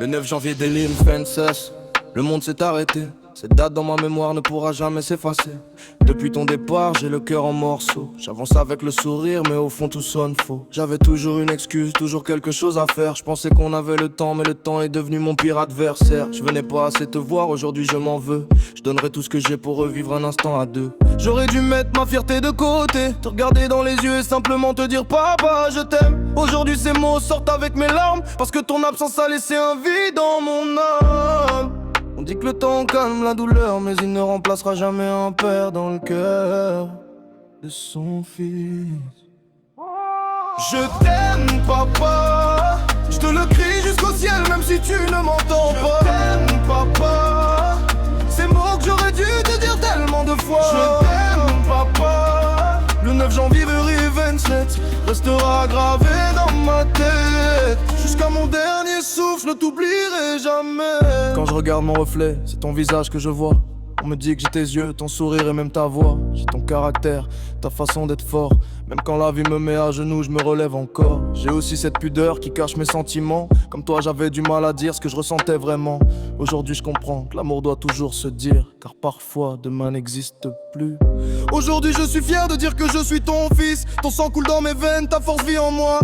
Le 9 janvier 2026, le monde s'est arrêté. Cette date dans ma mémoire ne pourra jamais s'effacer. Depuis ton départ, j'ai le cœur en morceaux. J'avance avec le sourire, mais au fond tout sonne faux. J'avais toujours une excuse, toujours quelque chose à faire. Je pensais qu'on avait le temps, mais le temps est devenu mon pire adversaire. Je venais pas assez te voir, aujourd'hui je m'en veux. Je donnerai tout ce que j'ai pour revivre un instant à deux. J'aurais dû mettre ma fierté de côté, te regarder dans les yeux et simplement te dire papa je t'aime. Aujourd'hui ces mots sortent avec mes larmes, parce que ton absence a laissé un vide dans mon âme. On dit que le temps calme la douleur, mais il ne remplacera jamais un père dans le cœur de son fils. Je t'aime papa, je te le crie jusqu'au ciel même si tu ne m'entends pas. Je t'aime papa, ces mots que j'aurais dû te dire tellement de fois. Je t'aime papa, le 9 janvier 2027 restera gravé dans ma tête. Jusqu'à mon dernier souffle, je ne t'oublierai jamais. Quand je regarde mon reflet, c'est ton visage que je vois. On me dit que j'ai tes yeux, ton sourire et même ta voix. J'ai ton caractère, ta façon d'être fort. Même quand la vie me met à genoux, je me relève encore. J'ai aussi cette pudeur qui cache mes sentiments. Comme toi, j'avais du mal à dire ce que je ressentais vraiment. Aujourd'hui, je comprends que l'amour doit toujours se dire, car parfois, demain n'existe plus. Aujourd'hui, je suis fier de dire que je suis ton fils. Ton sang coule dans mes veines, ta force vit en moi.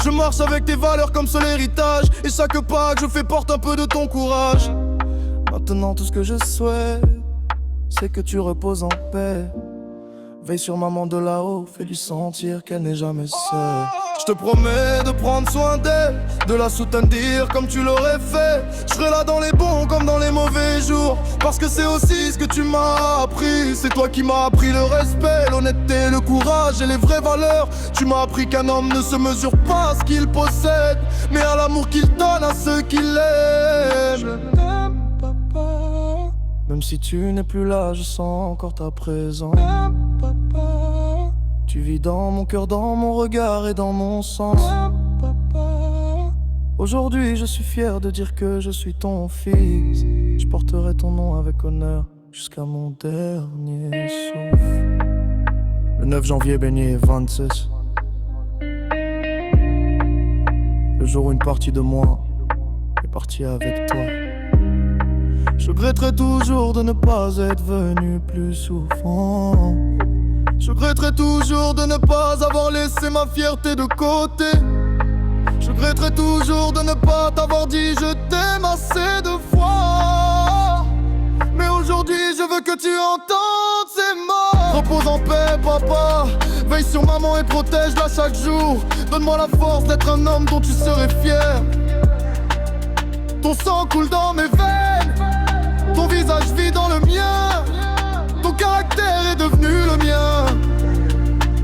Je marche avec tes valeurs comme seul héritage. Et chaque pas que je fais porte un peu de ton courage. Maintenant, tout ce que je souhaite, c'est que tu reposes en paix. Veille sur maman de là-haut, fais-lui sentir qu'elle n'est jamais seule. Je te promets de prendre soin d'elle, de la soutenir comme tu l'aurais fait. Je serai là dans les bons comme dans les mauvais jours, parce que c'est aussi ce que tu m'as appris. C'est toi qui m'as appris le respect, l'honnêteté, le courage et les vraies valeurs. Tu m'as appris qu'un homme ne se mesure pas à ce qu'il possède, mais à l'amour qu'il donne à ceux qui l'aiment. Je t'aime papa, même si tu n'es plus là, je sens encore ta présence. Papa, tu vis dans mon cœur, dans mon regard et dans mon sens. Papa, aujourd'hui je suis fier de dire que je suis ton fils. Je porterai ton nom avec honneur jusqu'à mon dernier souffle. Le 9 janvier béni 26, le jour où une partie de moi est partie avec toi. Je regretterai toujours de ne pas être venu plus souvent. Je regretterai toujours de ne pas avoir laissé ma fierté de côté. Je regretterai toujours de ne pas t'avoir dit je t'aime assez de fois. Mais aujourd'hui je veux que tu entendes ces mots. Repose en paix papa, veille sur maman et protège-la chaque jour. Donne-moi la force d'être un homme dont tu serais fier. Ton sang coule dans mes veines, ton visage vit dans le mien. Ton caractère est devenu le mien.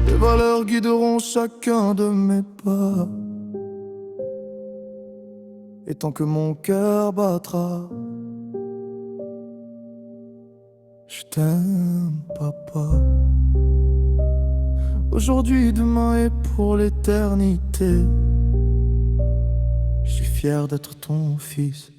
Tes valeurs guideront chacun de mes pas. Et tant que mon cœur battra, je t'aime papa. Aujourd'hui, demain et pour l'éternité, je suis fier d'être ton fils.